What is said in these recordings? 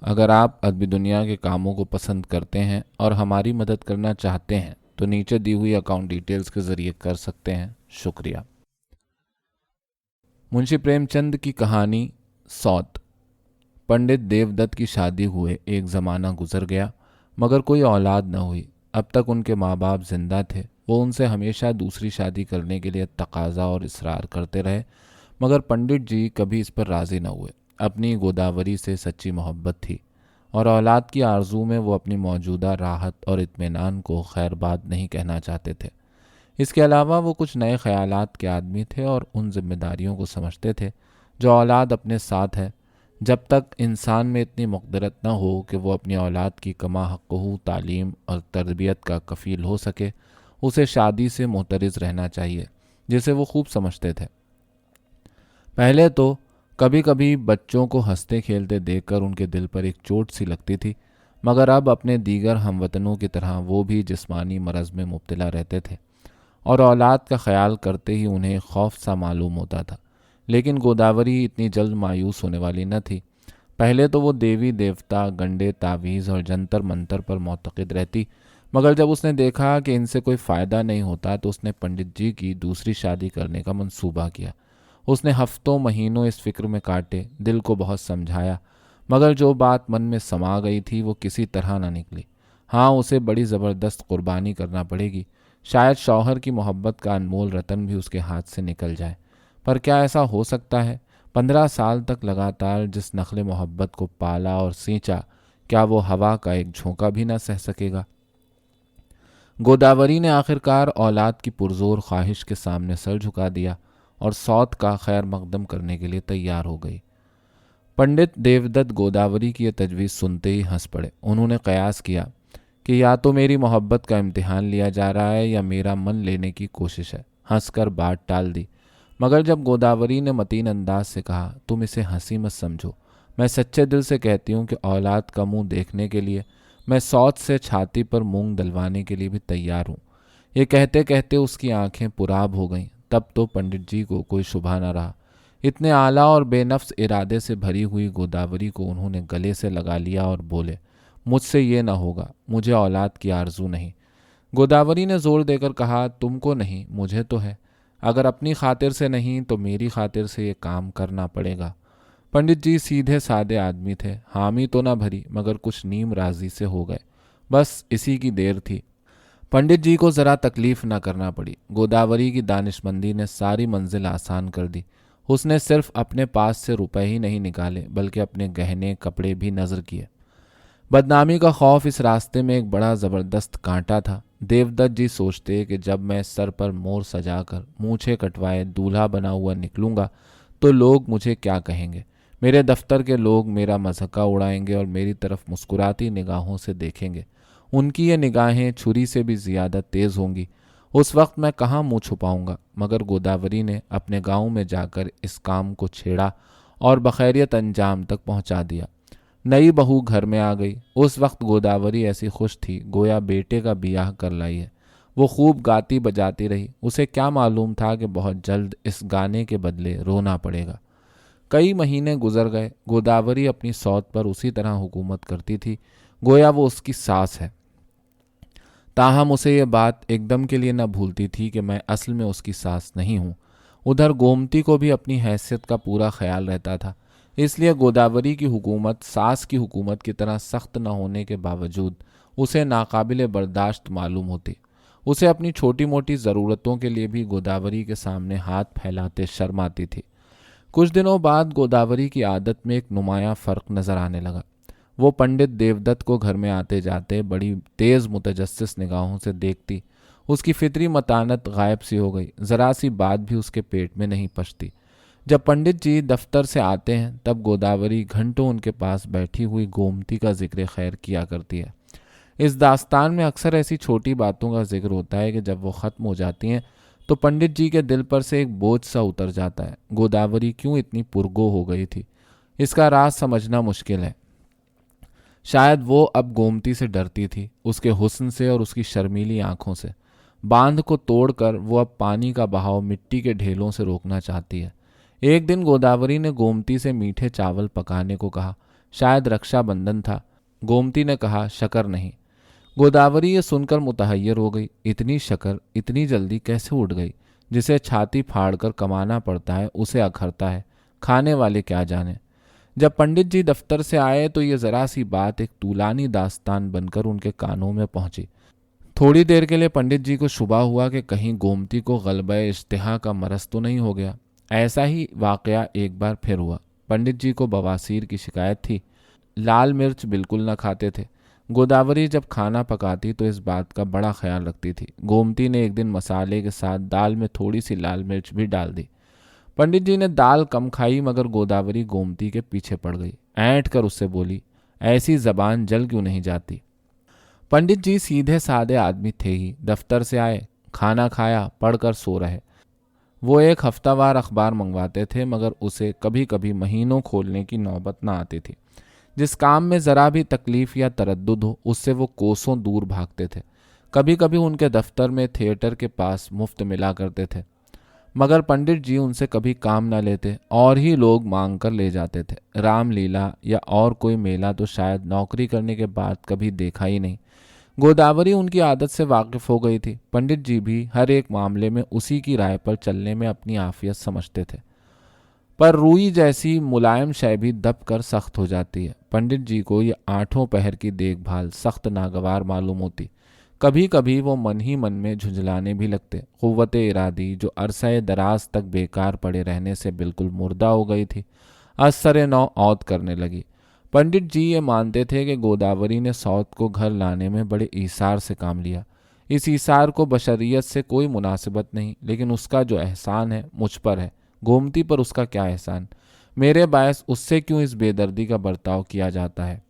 अगर आप अदबी दुनिया के कामों को पसंद करते हैं और हमारी मदद करना चाहते हैं तो नीचे दी हुई अकाउंट डिटेल्स के ज़रिए कर सकते हैं। शुक्रिया। मुंशी प्रेमचंद की कहानी सौत। पंडित देवदत्त की शादी हुए एक ज़माना गुजर गया, मगर कोई औलाद न हुई। अब तक उनके माँ बाप जिंदा थे। वो उनसे हमेशा दूसरी शादी करने के लिए तकाजा और इसरार करते रहे, मगर पंडित जी कभी इस पर राज़ी न हुए। अपनी गोदावरी से सच्ची मोहब्बत थी और औलाद की आरजू में वो अपनी मौजूदा राहत और इत्मीनान को खैरबाद नहीं कहना चाहते थे। इसके अलावा वो कुछ नए ख्यालात के आदमी थे और उन जिम्मेदारियों को समझते थे जो औलाद अपने साथ है। जब तक इंसान में इतनी मक़दरत न हो कि वो अपनी औलाद की कमा हक़्क़ू तालीम और तरबियत का कफ़ील हो सके, उसे शादी से मुहतरज़ रहना चाहिए, जिसे वो खूब समझते थे। पहले तो कभी कभी बच्चों को हंसते खेलते देखकर उनके दिल पर एक चोट सी लगती थी, मगर अब अपने दीगर हमवतनों की तरह वो भी जिस्मानी मरज़ में मुब्तला रहते थे और औलाद का ख्याल करते ही उन्हें खौफ सा मालूम होता था। लेकिन गोदावरी इतनी जल्द मायूस होने वाली न थी। पहले तो वो देवी देवता, गंडे, तावीज़ और जंतर मंतर पर मोतक़िद रहती, मगर जब उसने देखा कि इनसे कोई फ़ायदा नहीं होता तो उसने पंडित जी की दूसरी शादी करने का मंसूबा किया। उसने हफ्तों महीनों इस फिक्र में काटे, दिल को बहुत समझाया, मगर जो बात मन में समा गई थी वो किसी तरह ना निकली। हाँ, उसे बड़ी ज़बरदस्त कुर्बानी करना पड़ेगी। शायद शौहर की मोहब्बत का अनमोल रतन भी उसके हाथ से निकल जाए। पर क्या ऐसा हो सकता है? 15 साल तक लगातार जिस नखले मोहब्बत को पाला और सींचा, क्या वो हवा का एक झोंका भी ना सह सकेगा? गोदावरी ने आखिरकार औलाद की पुरजोर ख्वाहिश के सामने सर झुका दिया और सौत का खैर मकदम करने के लिए तैयार हो गई। पंडित देवदत्त गोदावरी की यह तजवीज़ सुनते ही हंस पड़े। उन्होंने कयास किया कि या तो मेरी मोहब्बत का इम्तिहान लिया जा रहा है या मेरा मन लेने की कोशिश है। हंसकर बात टाल दी। मगर जब गोदावरी ने मतीन अंदाज से कहा, तुम इसे हंसी मत समझो, मैं सच्चे दिल से कहती हूँ कि औलाद का मुंह देखने के लिए मैं सौत से छाती पर मूंग दलवाने के लिए भी तैयार हूँ। ये कहते कहते उसकी आंखें पुराब हो गईं। तब तो पंडित जी को कोई शुबा न रहा। इतने आला और बेनफ्स इरादे से भरी हुई गोदावरी को उन्होंने गले से लगा लिया और बोले, मुझसे ये न होगा, मुझे औलाद की आरजू नहीं। गोदावरी ने जोर देकर कहा, तुमको नहीं, मुझे तो है। अगर अपनी खातिर से नहीं तो मेरी खातिर से ये काम करना पड़ेगा। पंडित जी सीधे सादे आदमी थे। हामी तो न भरी, मगर कुछ नीम राजी से हो गए। बस इसी की देर थी। पंडित जी को ज़रा तकलीफ़ न करना पड़ी। गोदावरी की दानिशमंदी ने सारी मंजिल आसान कर दी। उसने सिर्फ अपने पास से रुपए ही नहीं निकाले, बल्कि अपने गहने कपड़े भी नज़र किए। बदनामी का खौफ इस रास्ते में एक बड़ा ज़बरदस्त कांटा था। देवदत्त जी सोचते कि जब मैं सर पर मोर सजाकर, मूछें कटवाए, दूल्हा बना हुआ निकलूँगा तो लोग मुझे क्या कहेंगे। मेरे दफ्तर के लोग मेरा मज़ाक उड़ाएंगे और मेरी तरफ मुस्कुराती निगाहों से देखेंगे। उनकी ये निगाहें छुरी से भी ज़्यादा तेज़ होंगी। उस वक्त मैं कहाँ मुँह छुपाऊंगा। मगर गोदावरी ने अपने गांव में जाकर इस काम को छेड़ा और बखैरियत अंजाम तक पहुंचा दिया। नई बहू घर में आ गई। उस वक्त गोदावरी ऐसी खुश थी गोया बेटे का बियाह कर लाई है। वो खूब गाती बजाती रही। उसे क्या मालूम था कि बहुत जल्द इस गाने के बदले रोना पड़ेगा। कई महीने गुजर गए। गोदावरी अपनी सौत पर उसी तरह हुकूमत करती थी गोया वो उसकी सास है। ताहम उसे ये बात एकदम के लिए न भूलती थी कि मैं असल में उसकी सास नहीं हूँ। उधर गोमती को भी अपनी हैसियत का पूरा ख्याल रहता था। इसलिए गोदावरी की हुकूमत सास की हुकूमत की तरह सख्त न होने के बावजूद उसे नाकाबिले बर्दाश्त मालूम होती। उसे अपनी छोटी मोटी ज़रूरतों के लिए भी गोदावरी के सामने हाथ फैलाते शर्म आती थी। कुछ दिनों बाद गोदावरी की आदत में एक नुमाया फ़र्क नज़र आने लगा। वो पंडित देवदत्त को घर में आते जाते बड़ी तेज़ मुतजस्सिस निगाहों से देखती। उसकी फितरी मतानत गायब सी हो गई। ज़रा सी बात भी उसके पेट में नहीं पचती। जब पंडित जी दफ्तर से आते हैं तब गोदावरी घंटों उनके पास बैठी हुई गोमती का जिक्र खैर किया करती है। इस दास्तान में अक्सर ऐसी छोटी बातों का जिक्र होता है कि जब वो ख़त्म हो जाती हैं तो पंडित जी के दिल पर से एक बोझ सा उतर जाता है। गोदावरी क्यों इतनी पुरगो हो गई थी, इसका राज समझना मुश्किल है। शायद वो अब गोमती से डरती थी, उसके हुस्न से और उसकी शर्मीली आंखों से। बांध को तोड़कर वो अब पानी का बहाव मिट्टी के ढेलों से रोकना चाहती है। एक दिन गोदावरी ने गोमती से मीठे चावल पकाने को कहा। शायद रक्षाबंधन था। गोमती ने कहा, शकर नहीं। गोदावरी ये सुनकर मुतहय्यर हो गई। इतनी शकर इतनी जल्दी कैसे उड़ गई? जिसे छाती फाड़कर कमाना पड़ता है उसे अखरता है, खाने वाले क्या जाने। जब पंडित जी दफ्तर से आए तो ये जरा सी बात एक तूलानी दास्तान बनकर उनके कानों में पहुंची। थोड़ी देर के लिए पंडित जी को शुबा हुआ कि कहीं गोमती को गलबे इश्तिहा का मरज तो नहीं हो गया। ऐसा ही वाकया एक बार फिर हुआ। पंडित जी को बवासीर की शिकायत थी। लाल मिर्च बिल्कुल न खाते थे। गोदावरी जब खाना पकाती तो इस बात का बड़ा ख्याल रखती थी। गोमती ने एक दिन मसाले के साथ दाल में थोड़ी सी लाल मिर्च भी डाल दी। पंडित जी ने दाल कम खाई, मगर गोदावरी गोमती के पीछे पड़ गई। ऐंठ कर उससे बोली, ऐसी जबान जल क्यों नहीं जाती? पंडित जी सीधे साधे आदमी थे ही। दफ्तर से आए, खाना खाया, पढ़कर सो रहे। वो एक हफ्तावार अखबार मंगवाते थे, मगर उसे कभी कभी महीनों खोलने की नौबत न आती थी। जिस काम में ज़रा भी तकलीफ या तरद्दुद हो उससे वो कोसों दूर भागते थे। कभी कभी उनके दफ्तर में थिएटर के पास मुफ्त मिला करते थे, मगर पंडित जी उनसे कभी काम न लेते और ही लोग मांग कर ले जाते थे। रामलीला या और कोई मेला तो शायद नौकरी करने के बाद कभी देखा ही नहीं। गोदावरी उनकी आदत से वाकिफ हो गई थी। पंडित जी भी हर एक मामले में उसी की राय पर चलने में अपनी आफियत समझते थे। पर रुई जैसी मुलायम शय भी दब कर सख्त हो जाती है। पंडित जी को ये आठों पहर की देखभाल सख्त नागवार मालूम होती। कभी कभी वो मन ही मन में झुंझलाने भी लगते। कुव्वते इरादी जो अरसे दराज तक बेकार पड़े रहने से बिल्कुल मुर्दा हो गई थी, असरे नौ औद करने लगी। पंडित जी ये मानते थे कि गोदावरी ने सौत को घर लाने में बड़े ईसार से काम लिया। इस ईसार को बशरियत से कोई मुनासिबत नहीं, लेकिन उसका जो एहसान है मुझ पर है। गोमती पर उसका क्या एहसान? मेरे बायस उससे क्यों इस बेदर्दी का बर्ताव किया जाता है?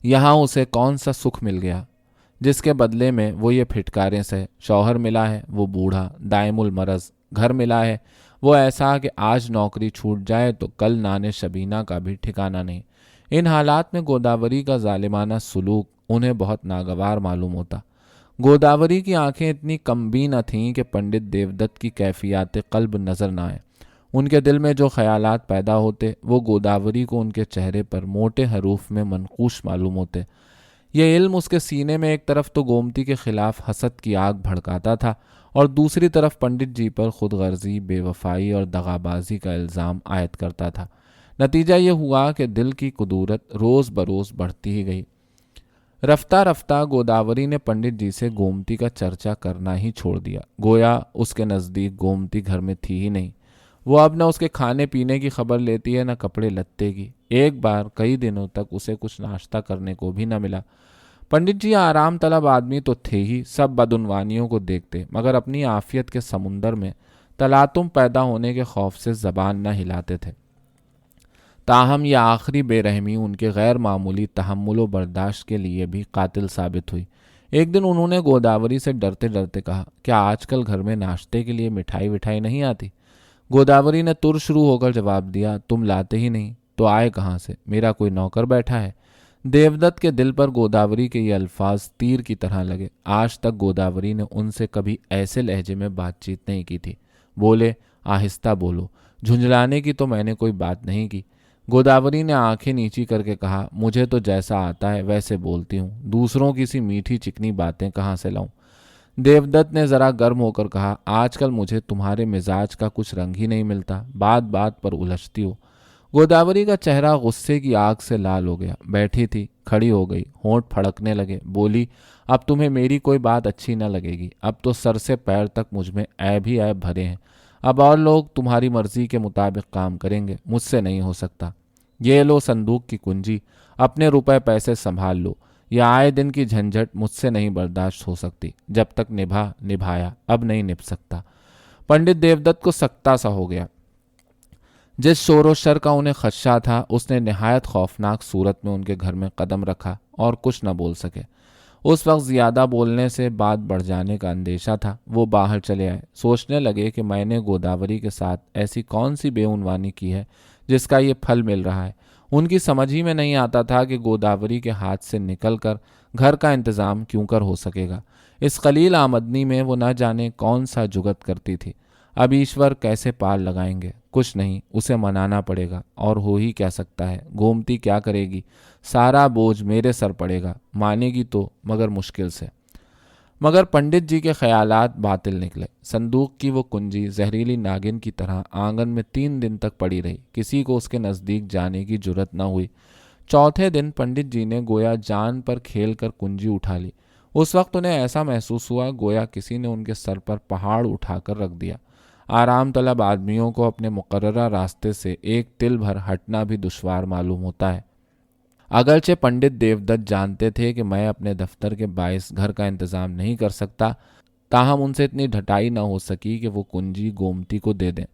यहाँ उसे कौन सा सुख मिल गया जिसके बदले में वो ये फिटकारें सहे? शौहर मिला है वो बूढ़ा दायमुल मरज, घर मिला है वो ऐसा कि आज नौकरी छूट जाए तो कल नाने शबीना का भी ठिकाना नहीं। इन हालात में गोदावरी का जालिमाना सुलूक उन्हें बहुत नागवार मालूम होता। गोदावरी की आंखें इतनी कमबीन न थीं कि पंडित देवदत्त की कैफियत कल्ब नजर न आए। उनके दिल में जो ख्यालात पैदा होते वो गोदावरी को उनके चेहरे पर मोटे हरूफ में मनकूश मालूम होते। ये इल्म उसके सीने में एक तरफ तो गोमती के खिलाफ हसद की आग भड़काता था और दूसरी तरफ पंडित जी पर खुद गर्जी, बेवफाई और दगाबाजी का इल्ज़ाम आयद करता था। नतीजा ये हुआ कि दिल की कुदूरत रोज़ बरोज़ बढ़ती ही गई। रफ्ता रफ्ता गोदावरी ने पंडित जी से गोमती का चर्चा करना ही छोड़ दिया। गोया उसके नज़दीक गोमती घर में थी ही नहीं। वो अब न उसके खाने पीने की खबर लेती है, न कपड़े लत्ते की। एक बार कई दिनों तक उसे कुछ नाश्ता करने को भी न मिला। पंडित जी आराम तलब आदमी तो थे ही, सब बदउनवानियों को देखते, मगर अपनी आफियत के समुंदर में तलातुम पैदा होने के खौफ से जबान न हिलाते थे। ताहम यह आखिरी बेरहमी उनके गैर मामूली तहम्मुल बर्दाश्त के लिए भी कातिल साबित हुई। एक दिन उन्होंने गोदावरी से डरते डरते कहा, क्या आजकल घर में नाश्ते के लिए मिठाई विठाई नहीं आती? गोदावरी ने तुर शुरू होकर जवाब दिया, तुम लाते ही नहीं तो आए कहाँ से? मेरा कोई नौकर बैठा है? देवदत्त के दिल पर गोदावरी के ये अल्फाज तीर की तरह लगे। आज तक गोदावरी ने उनसे कभी ऐसे लहजे में बातचीत नहीं की थी। बोले, आहिस्ता बोलो, झुंझलाने की तो मैंने कोई बात नहीं की। गोदावरी ने आंखें नीची करके कहा, मुझे तो जैसा आता है वैसे बोलती हूँ, दूसरों की सी मीठी चिकनी बातें कहाँ से लाऊं? देवदत्त ने जरा गर्म होकर कहा, आजकल मुझे तुम्हारे मिजाज का कुछ रंग ही नहीं मिलता, बात बात पर उलझती हो। गोदावरी का चेहरा गुस्से की आग से लाल हो गया। बैठी थी, खड़ी हो गई, होंठ फड़कने लगे। बोली, अब तुम्हें मेरी कोई बात अच्छी न लगेगी। अब तो सर से पैर तक मुझ में ऐब ही ऐब भरे हैं। अब और लोग तुम्हारी मर्जी के मुताबिक काम करेंगे, मुझसे नहीं हो सकता। ये लो संदूक की कुंजी, अपने रुपए पैसे संभाल लो। यह आए दिन की झंझट मुझसे नहीं बर्दाश्त हो सकती। जब तक निभाया, अब नहीं निभ सकता। पंडित देवदत्त को सख्ता सा हो गया। जिस शोर शर का उन्हें खदशा था उसने निहायत खौफनाक सूरत में उनके घर में कदम रखा और कुछ न बोल सके। उस वक्त ज़्यादा बोलने से बात बढ़ जाने का अंदेशा था। वो बाहर चले आए। सोचने लगे कि मैंने गोदावरी के साथ ऐसी कौन सी बेउनवानी की है जिसका ये फल मिल रहा है। उनकी समझ ही में नहीं आता था कि गोदावरी के हाथ से निकलकर घर का इंतज़ाम क्यों कर हो सकेगा। इस कलील आमदनी में वो न जाने कौन सा जुगत करती थी। अब ईश्वर कैसे पार लगाएंगे? कुछ नहीं, उसे मनाना पड़ेगा। और हो ही क्या सकता है? गोमती क्या करेगी? सारा बोझ मेरे सर पड़ेगा। मानेगी तो, मगर मुश्किल से। मगर पंडित जी के ख्यालात बातिल निकले। संदूक की वो कुंजी जहरीली नागिन की तरह आंगन में 3 दिन तक पड़ी रही। किसी को उसके नज़दीक जाने की जुर्रत न हुई। चौथे दिन पंडित जी ने गोया जान पर खेल कर कुंजी उठा ली। उस वक्त उन्हें ऐसा महसूस हुआ गोया किसी ने उनके सर पर पहाड़ उठाकर रख दिया। आराम तलब आदमियों को अपने मुकर्ररा रास्ते से एक तिल भर हटना भी दुश्वार मालूम होता है। अगरचे पंडित देवदत्त जानते थे कि मैं अपने दफ्तर के बायस घर का इंतजाम नहीं कर सकता, ताहम उनसे इतनी ढटाई न हो सकी कि वो कुंजी गोमती को दे दें।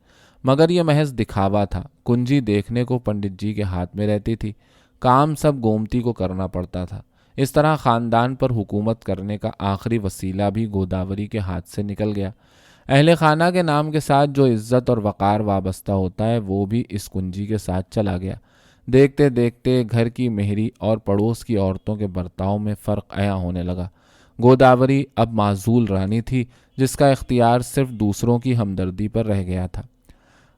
मगर यह महज दिखावा था। कुंजी देखने को पंडित जी के हाथ में रहती थी, काम सब गोमती को करना पड़ता था। इस तरह खानदान पर हुकूमत करने का आखिरी वसीला भी गोदावरी के हाथ से निकल गया। अहले खाना के नाम के साथ जो इज्जत और वक़ार वाबस्ता होता है वो भी इस कुंजी के साथ चला गया। देखते देखते घर की मेहरी और पड़ोस की औरतों के बर्ताव में फ़र्क आया होने लगा। गोदावरी अब माजूल रानी थी, जिसका इख्तियार सिर्फ दूसरों की हमदर्दी पर रह गया था।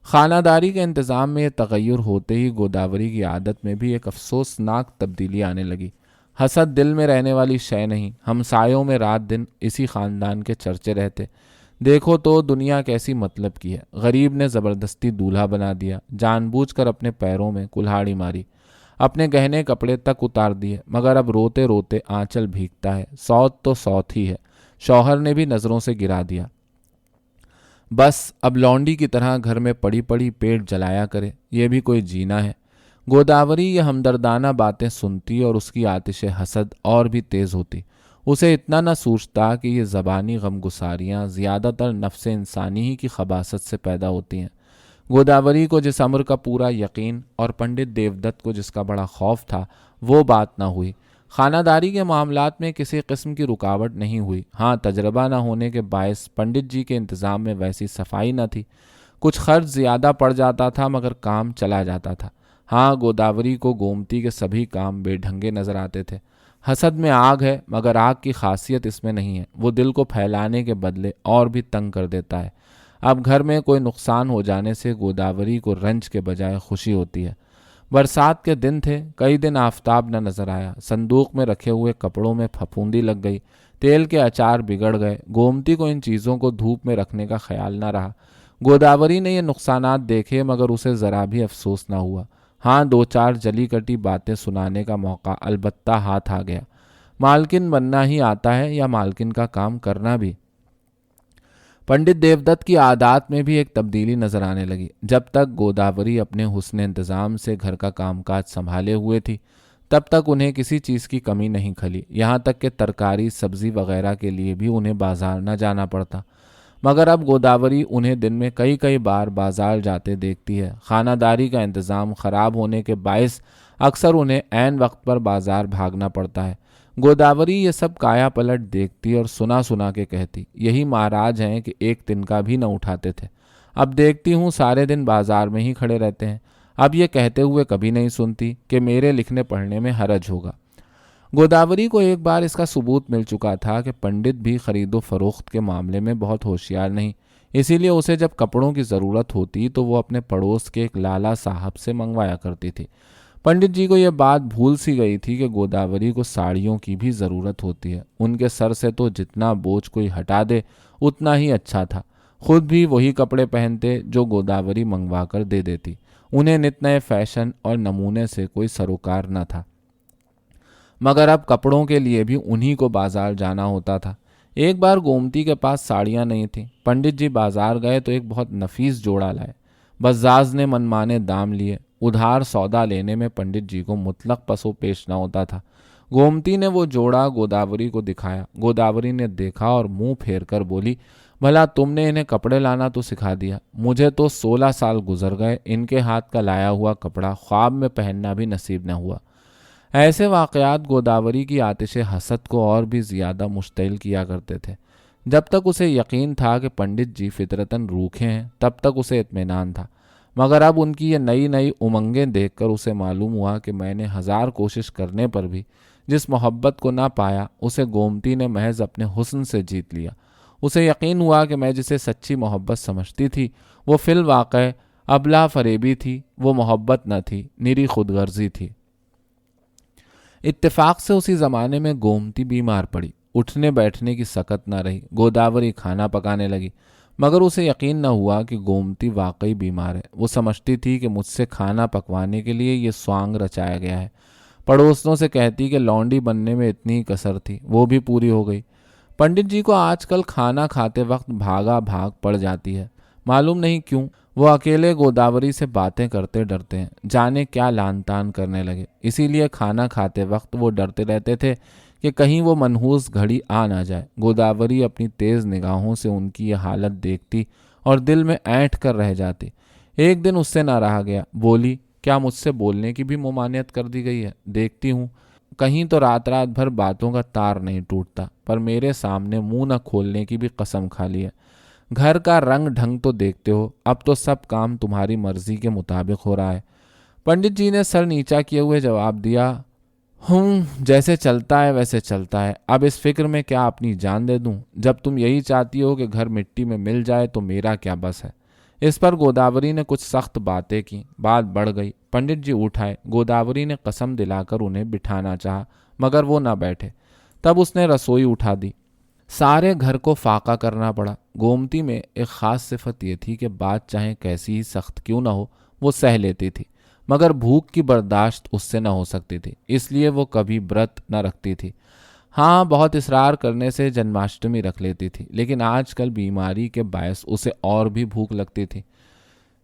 खानादारी के इंतज़ाम में तगय्युर होते ही गोदावरी की आदत में भी एक अफसोसनाक तब्दीली आने लगी। हसद दिल में रहने वाली शय नहीं। हमसायों में रात दिन इसी ख़ानदान के चर्चे रहते। देखो तो दुनिया कैसी मतलब की है। गरीब ने ज़बरदस्ती दूल्हा बना दिया, जानबूझकर अपने पैरों में कुल्हाड़ी मारी, अपने गहने कपड़े तक उतार दिए, मगर अब रोते रोते आंचल भीगता है। सौत तो सौत ही है। शौहर ने भी नज़रों से गिरा दिया। बस अब लौंडी की तरह घर में पड़ी पड़ी पेट जलाया करे, ये भी कोई जीना है? गोदावरी ये हमदर्दाना बातें सुनती और उसकी आतिश हसद और भी तेज़ होती। उसे इतना न सूझता कि ये ज़बानी गमगुसारियाँ ज़्यादातर नफ्स इंसानी ही की खबासत से पैदा होती हैं। गोदावरी को जिस अमर का पूरा यकीन और पंडित देवदत्त को जिसका बड़ा खौफ था, वो बात ना हुई। खानादारी के मामलात में किसी किस्म की रुकावट नहीं हुई। हाँ, तजर्बा न होने के बायस पंडित जी के इंतज़ाम में वैसी सफाई न थी। कुछ खर्च ज़्यादा पड़ जाता था, मगर काम चला जाता था। हाँ, गोदावरी को गोमती के सभी काम बेढंगे नज़र आते थे। हसद में आग है, मगर आग की खासियत इसमें नहीं है। वो दिल को फैलाने के बदले और भी तंग कर देता है। अब घर में कोई नुकसान हो जाने से गोदावरी को रंज के बजाय खुशी होती है। बरसात के दिन थे, कई दिन आफताब न नजर आया। संदूक में रखे हुए कपड़ों में फफूंदी लग गई, तेल के अचार बिगड़ गए। गोमती को इन चीज़ों को धूप में रखने का ख्याल न रहा। गोदावरी ने ये नुकसानात देखे, मगर उसे ज़रा भी अफसोस न हुआ। हाँ, 2-4 जली कटी बातें सुनाने का मौका अलबत्ता हाथ आ गया। मालकिन बनना ही आता है या मालकिन का काम करना भी। पंडित देवदत्त की आदत में भी एक तब्दीली नजर आने लगी। जब तक गोदावरी अपने हुस्न इंतज़ाम से घर का कामकाज संभाले हुए थी, तब तक उन्हें किसी चीज़ की कमी नहीं खली। यहाँ तक कि तरकारी सब्जी वगैरह के लिए भी उन्हें बाजार न जाना पड़ता। मगर अब गोदावरी उन्हें दिन में कई कई बार बाजार जाते देखती है। खानादारी का इंतज़ाम ख़राब होने के बायस अक्सर उन्हें ऐन वक्त पर बाजार भागना पड़ता है। गोदावरी ये सब काया पलट देखती और सुना सुना के कहती, यही महाराज हैं कि एक तिनका भी न उठाते थे। अब देखती हूँ सारे दिन बाजार में ही खड़े रहते हैं। अब ये कहते हुए कभी नहीं सुनती कि मेरे लिखने पढ़ने में हरज होगा। गोदावरी को एक बार इसका सबूत मिल चुका था कि पंडित भी खरीदो फरोख्त के मामले में बहुत होशियार नहीं। इसीलिए उसे जब कपड़ों की ज़रूरत होती तो वो अपने पड़ोस के एक लाला साहब से मंगवाया करती थी। पंडित जी को यह बात भूल सी गई थी कि गोदावरी को साड़ियों की भी ज़रूरत होती है। उनके सर से तो जितना बोझ कोई हटा दे उतना ही अच्छा था। खुद भी वही कपड़े पहनते जो गोदावरी मंगवा कर दे देती। उन्हें नित नए फैशन और नमूने से कोई सरोकार न था, मगर अब कपड़ों के लिए भी उन्हीं को बाजार जाना होता था। एक बार गोमती के पास साड़ियाँ नहीं थीं। पंडित जी बाजार गए तो एक बहुत नफीस जोड़ा लाए। बज़ाज ने मनमाने दाम लिए। उधार सौदा लेने में पंडित जी को मुतलक पसो पेश न होता था। गोमती ने वो जोड़ा गोदावरी को दिखाया। गोदावरी ने देखा और मुंह फेर कर बोली, भला तुमने इन्हें कपड़े लाना तो सिखा दिया। मुझे तो 16 साल गुजर गए, इनके हाथ का लाया हुआ कपड़ा ख्वाब में पहनना भी नसीब न हुआ। ऐसे वाक़यात गोदावरी की आतिश हसद को और भी ज़्यादा मुश्तिल किया करते थे। जब तक उसे यकीन था कि पंडित जी फितरतन रूखे हैं, तब तक उसे इत्मीनान था। मगर अब उनकी ये नई नई उमंगें देखकर उसे मालूम हुआ कि मैंने 1000 कोशिश करने पर भी जिस मोहब्बत को ना पाया, उसे गोमती ने महज अपने हुस्न से जीत लिया। उसे यकीन हुआ कि मैं जिसे सच्ची मोहब्बत समझती थी वो फिल वाक़ई अबला फरेबी थी। वो मोहब्बत न थी, निरी खुदगर्जी थी। इत्तेफाक से उसी ज़माने में गोमती बीमार पड़ी। उठने बैठने की सकत न रही। गोदावरी खाना पकाने लगी, मगर उसे यकीन न हुआ कि गोमती वाकई बीमार है। वो समझती थी कि मुझसे खाना पकवाने के लिए ये स्वांग रचाया गया है। पड़ोसनों से कहती कि लौंडी बनने में इतनी ही कसर थी, वो भी पूरी हो गई। पंडित जी को आजकल खाना खाते वक्त भागा भाग पड़ जाती है। मालूम नहीं क्यों वो अकेले गोदावरी से बातें करते डरते हैं, जाने क्या लान तान करने लगे। इसीलिए खाना खाते वक्त वो डरते रहते थे कि कहीं वो मनहूस घड़ी आ ना जाए। गोदावरी अपनी तेज निगाहों से उनकी ये हालत देखती और दिल में ऐंठ कर रह जाती। एक दिन उससे ना रहा गया, बोली, क्या मुझसे बोलने की भी मुमानियत कर दी गई है? देखती हूँ कहीं तो रात रात भर बातों का तार नहीं टूटता, पर मेरे सामने मुंह न खोलने की भी कसम खा ली है। घर का रंग ढंग तो देखते हो, अब तो सब काम तुम्हारी मर्जी के मुताबिक हो रहा है। पंडित जी ने सर नीचा किए हुए जवाब दिया, जैसे चलता है वैसे चलता है। अब इस फिक्र में क्या अपनी जान दे दूं? जब तुम यही चाहती हो कि घर मिट्टी में मिल जाए तो मेरा क्या बस है। इस पर गोदावरी ने कुछ सख्त बातें की। बात बढ़ गई। पंडित जी उठाए। गोदावरी ने कसम दिलाकर उन्हें बिठाना चाहा, मगर वो ना बैठे। तब उसने रसोई उठा दी। सारे घर को फाका करना पड़ा। गोमती में एक ख़ास सिफत यह थी कि बात चाहे कैसी ही सख्त क्यों ना हो वो सह लेती थी, मगर भूख की बर्दाश्त उससे न हो सकती थी। इसलिए वो कभी व्रत न रखती थी। हाँ, बहुत इसरार करने से जन्माष्टमी रख लेती थी, लेकिन आजकल बीमारी के बायस उसे और भी भूख लगती थी।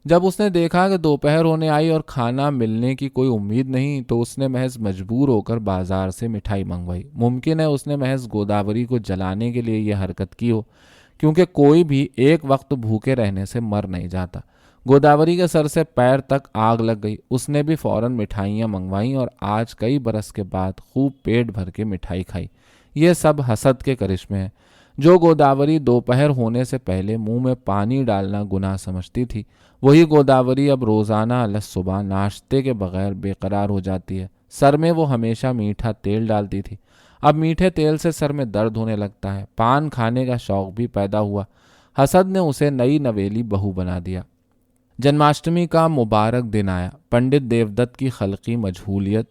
जब उसने देखा कि दोपहर होने आई और खाना मिलने की कोई उम्मीद नहीं, तो उसने महज मजबूर होकर बाजार से मिठाई मंगवाई। मुमकिन है उसने महज गोदावरी को जलाने के लिए यह हरकत की हो, क्योंकि कोई भी एक वक्त भूखे रहने से मर नहीं जाता। गोदावरी के सर से पैर तक आग लग गई। उसने भी फौरन मिठाइयाँ मंगवाईं और आज कई बरस के बाद खूब पेट भर के मिठाई खाई। ये सब हसद के करिश्मे हैं। जो गोदावरी दोपहर होने से पहले मुंह में पानी डालना गुनाह समझती थी, वही गोदावरी अब रोज़ाना अलसुबह नाश्ते के बगैर बेकरार हो जाती है। सर में वो हमेशा मीठा तेल डालती थी, अब मीठे तेल से सर में दर्द होने लगता है। पान खाने का शौक भी पैदा हुआ। हसद ने उसे नई नवेली बहू बना दिया। जन्माष्टमी का मुबारक दिन आया। पंडित देवदत्त की खल्की मजहूलियत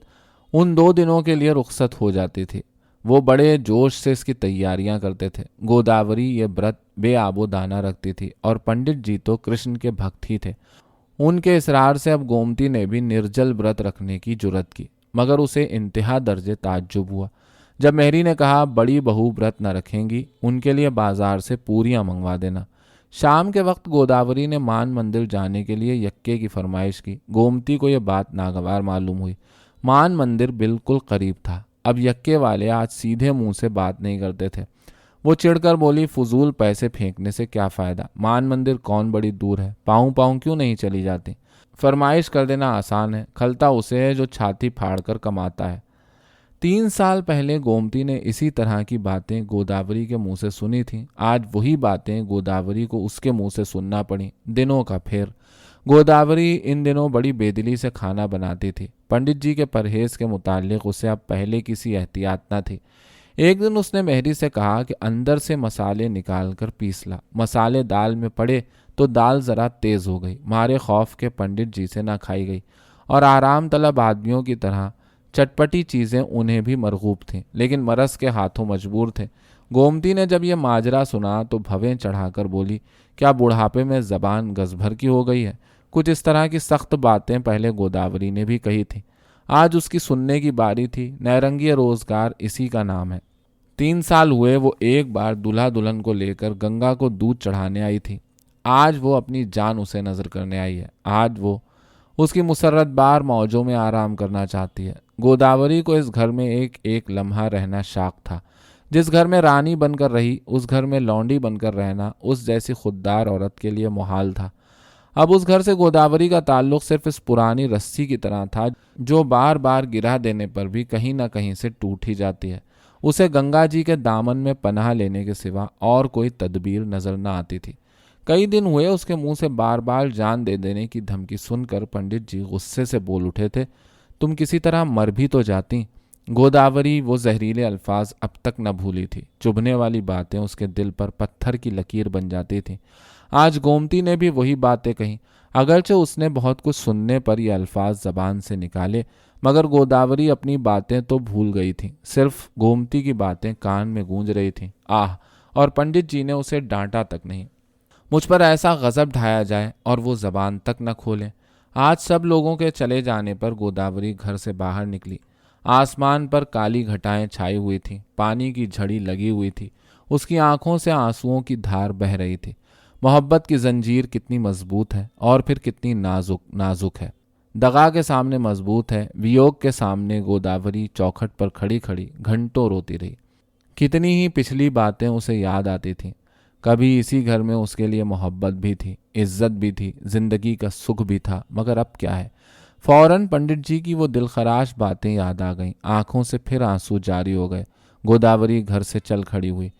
उन 2 दिनों के लिए रुखसत हो जाती थी। वो बड़े जोश से इसकी तैयारियां करते थे। गोदावरी ये व्रत बेआबो दाना रखती थी और पंडित जी तो कृष्ण के भक्त ही थे। उनके इसरार से अब गोमती ने भी निर्जल व्रत रखने की जुर्रत की, मगर उसे इंतहा दर्जे ताज्जुब हुआ जब मेहरी ने कहा, बड़ी बहू व्रत न रखेंगी, उनके लिए बाजार से पूरियां मंगवा देना। शाम के वक्त गोदावरी ने मान मंदिर जाने के लिए यक्के की फरमाइश की। गोमती को यह बात नागवार मालूम हुई। मान मंदिर बिल्कुल करीब था। अब यक्के वाले आज सीधे मुंह से बात नहीं करते थे। वो चिढ़कर बोली, फजूल पैसे फेंकने से क्या फ़ायदा? मान मंदिर कौन बड़ी दूर है, पाँव पाँव क्यों नहीं चली जाती? फरमाइश कर देना आसान है, खलता उसे है जो छाती फाड़ कर कमाता है। 3 साल पहले गोमती ने इसी तरह की बातें गोदावरी के मुंह से सुनी थीं। आज वही बातें गोदावरी को उसके मुंह से सुनना पड़ी। दिनों का फेर। गोदावरी इन दिनों बड़ी बेदिली से खाना बनाती थी। पंडित जी के परहेज के मुतालिक उसे अब पहले किसी एहतियात न थी। एक दिन उसने मेहरी से कहा कि अंदर से मसाले निकाल कर पीस ला। मसाले दाल में पड़े तो दाल ज़रा तेज़ हो गई। मारे खौफ के पंडित जी से ना खाई गई और आराम तलब आदमियों की तरह चटपटी चीज़ें उन्हें भी मरगूब थीं, लेकिन मरस के हाथों मजबूर थे। गोमती ने जब यह माजरा सुना तो भवें चढ़ाकर बोली, क्या बुढ़ापे में ज़बान गज़भर की हो गई है? कुछ इस तरह की सख्त बातें पहले गोदावरी ने भी कही थी। आज उसकी सुनने की बारी थी। नैरंगी रोजगार इसी का नाम है। 3 साल हुए वो एक बार दूल्हा दुल्हन को लेकर गंगा को दूध चढ़ाने आई थी। आज वो अपनी जान उसे नजर करने आई है। आज वो उसकी मुसर्रत बार मौजों में आराम करना चाहती है। गोदावरी को इस घर में एक एक लम्हा रहना शाक था। जिस घर में रानी बनकर रही, उस घर में लौंडी बनकर रहना उस जैसी खुददार औरत के लिए मुहाल था। अब उस घर से गोदावरी का ताल्लुक सिर्फ इस पुरानी रस्सी की तरह था जो बार बार गिरा देने पर भी कहीं ना कहीं से टूट ही जाती है। उसे गंगा जी के दामन में पनाह लेने के सिवा और कोई तदबीर नजर न आती थी। कई दिन हुए उसके मुंह से बार बार जान दे देने की धमकी सुनकर पंडित जी गुस्से से बोल उठे थे, तुम किसी तरह मर भी तो जाती। गोदावरी वो जहरीले अल्फाज अब तक न भूली थी। चुभने वाली बातें उसके दिल पर पत्थर की लकीर बन जाती थी। आज गोमती ने भी वही बातें कही। अगरचे उसने बहुत कुछ सुनने पर ये अल्फाज जबान से निकाले, मगर गोदावरी अपनी बातें तो भूल गई थी। सिर्फ गोमती की बातें कान में गूंज रही थीं। आह! और पंडित जी ने उसे डांटा तक नहीं। मुझ पर ऐसा गजब ढाया जाए और वो जबान तक न खोले। आज सब लोगों के चले जाने पर गोदावरी घर से बाहर निकली। आसमान पर काली घटाएं छाई हुई थीं, पानी की झड़ी लगी हुई थी, उसकी आंखों से आंसुओं की धार बह रही थी। मोहब्बत की जंजीर कितनी मजबूत है और फिर कितनी नाजुक नाजुक है। दगा के सामने मजबूत है, वियोग के सामने गोदावरी चौखट पर खड़ी खड़ी घंटों रोती रही। कितनी ही पिछली बातें उसे याद आती थीं। कभी इसी घर में उसके लिए मोहब्बत भी थी, इज्जत भी थी, जिंदगी का सुख भी था, मगर अब क्या है। फौरन पंडित जी की वो दिलखराश बातें याद आ गईं। आंखों से फिर आंसू जारी हो गए। गोदावरी घर से चल खड़ी हुई।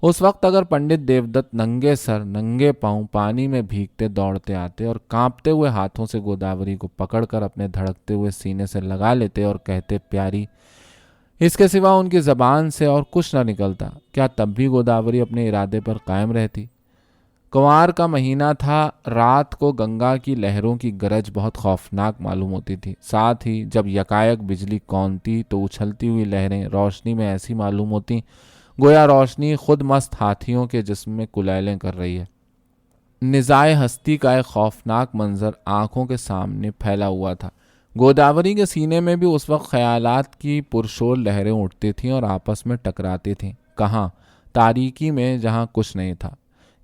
उस वक्त अगर पंडित देवदत्त नंगे सर नंगे पांव पानी में भीगते दौड़ते आते और कांपते हुए हाथों से गोदावरी को पकड़कर अपने धड़कते हुए सीने से लगा लेते और कहते, प्यारी, इसके सिवा उनकी जबान से और कुछ न निकलता, क्या तब भी गोदावरी अपने इरादे पर कायम रहती? कुंवार का महीना था। रात को गंगा की लहरों की गरज बहुत खौफनाक मालूम होती थी। साथ ही जब यकायक बिजली कौनती तो उछलती हुई लहरें रोशनी में ऐसी मालूम होती गोया रोशनी खुद मस्त हाथियों के जिस्म में कुलैलें कर रही है। निजाए हस्ती का एक खौफनाक मंजर आंखों के सामने फैला हुआ था। गोदावरी के सीने में भी उस वक्त ख्यालात की पुरशोर लहरें उठती थीं और आपस में टकराती थीं। कहाँ? तारीकी में, जहाँ कुछ नहीं था।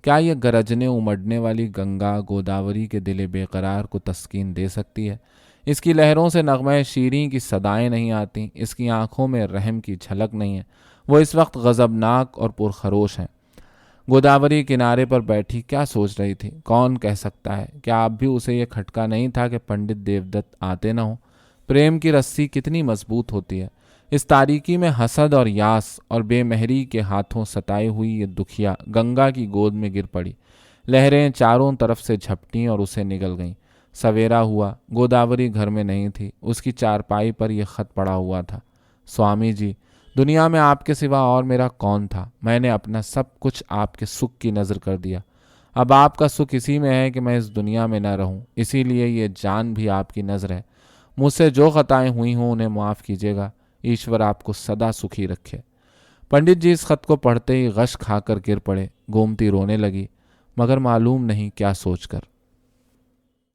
क्या ये गरजने उमड़ने वाली गंगा गोदावरी के दिले बेकरार को तस्कीन दे सकती है? इसकी लहरों से नगमे शीरीं की सदाएं नहीं आती, इसकी आंखों में रहम की झलक नहीं है। वो इस वक्त गजबनाक और पुरखरोश है। गोदावरी किनारे पर बैठी क्या सोच रही थी? कौन कह सकता है? क्या अब भी उसे यह खटका नहीं था कि पंडित देवदत्त आते न हो? प्रेम की रस्सी कितनी मजबूत होती है। इस तारीकी में हसद और यास और बेमहरी के हाथों सताई हुई ये दुखिया गंगा की गोद में गिर पड़ी। लहरें चारों तरफ से झपटीं और उसे निगल गईं। सवेरा हुआ। गोदावरी घर में नहीं थी। उसकी चारपाई पर यह खत पड़ा हुआ था। स्वामी जी, दुनिया में आपके सिवा और मेरा कौन था? मैंने अपना सब कुछ आपके सुख की नज़र कर दिया। अब आपका सुख इसी में है कि मैं इस दुनिया में न रहूं, इसीलिए ये जान भी आपकी नज़र है। मुझसे जो खताएं हुई हों उन्हें माफ़ कीजिएगा। ईश्वर आपको सदा सुखी रखे। पंडित जी इस खत को पढ़ते ही गश खाकर गिर पड़े। गोमती रोने लगी, मगर मालूम नहीं क्या सोचकर।